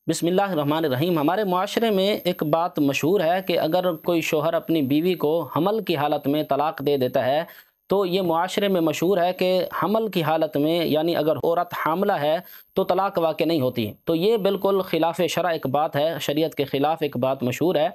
بسم اللہ الرحمن الرحیم۔ ہمارے معاشرے میں ایک بات مشہور ہے کہ اگر کوئی شوہر اپنی بیوی کو حمل کی حالت میں طلاق دے دیتا ہے تو یہ معاشرے میں مشہور ہے کہ حمل کی حالت میں یعنی اگر عورت حاملہ ہے تو طلاق واقع نہیں ہوتی۔ تو یہ بالکل خلاف شرع ایک بات ہے، شریعت کے خلاف ایک بات مشہور ہے۔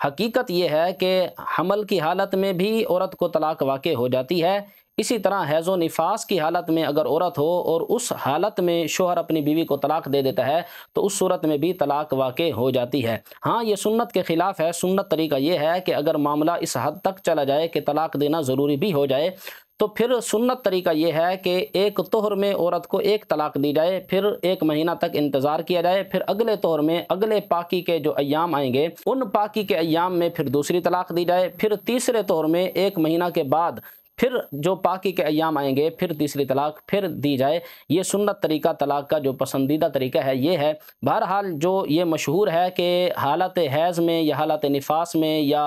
حقیقت یہ ہے کہ حمل کی حالت میں بھی عورت کو طلاق واقع ہو جاتی ہے۔ اسی طرح حیض و نفاس کی حالت میں اگر عورت ہو اور اس حالت میں شوہر اپنی بیوی کو طلاق دے دیتا ہے تو اس صورت میں بھی طلاق واقع ہو جاتی ہے۔ ہاں، یہ سنت کے خلاف ہے۔ سنت طریقہ یہ ہے کہ اگر معاملہ اس حد تک چلا جائے کہ طلاق دینا ضروری بھی ہو جائے تو پھر سنت طریقہ یہ ہے کہ ایک طہر میں عورت کو ایک طلاق دی جائے، پھر 1 مہینہ تک انتظار کیا جائے، پھر اگلے طہر میں اگلے پاکی کے جو ایام آئیں گے ان پاکی کے ایام میں پھر دوسری طلاق دی جائے، پھر تیسرے طہر میں 1 مہینہ کے بعد پھر جو پاکی کے ایام آئیں گے پھر تیسری طلاق پھر دی جائے۔ یہ سنت طریقہ طلاق کا جو پسندیدہ طریقہ ہے یہ ہے۔ بہرحال جو یہ مشہور ہے کہ حالت حیض میں یا حالت نفاس میں یا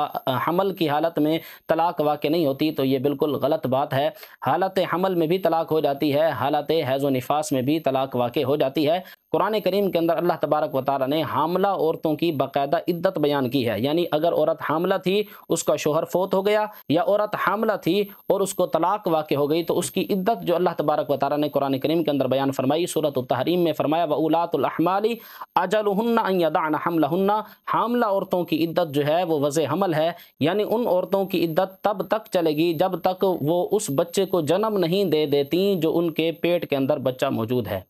حمل کی حالت میں طلاق واقع نہیں ہوتی تو یہ بالکل غلط بات ہے۔ حالت حمل میں بھی طلاق ہو جاتی ہے، حالت حیض و نفاس میں بھی طلاق واقع ہو جاتی ہے۔ قرآن کریم کے اندر اللہ تبارک و تعالیٰ نے حاملہ عورتوں کی باقاعدہ عدت بیان کی ہے، یعنی اگر عورت حاملہ تھی، اس کا شوہر فوت ہو گیا، یا عورت حاملہ تھی اور اس کو طلاق واقع ہو گئی تو اس کی عدت جو اللہ تبارک و تعالیٰ نے قرآن کریم کے اندر بیان فرمائی، سورۃ التحریم میں فرمایا وَأُولَاتُ الْأَحْمَالِ أَجَلُهُنَّ أَن يَضَعْنَ حَمْلَهُنَّ۔ حاملہ عورتوں کی عدت جو ہے وہ وضع حمل ہے، یعنی ان عورتوں کی عدت تب تک چلے گی جب تک وہ اس بچے کو جنم نہیں دے دیتی جو ان کے پیٹ کے اندر بچہ موجود ہے۔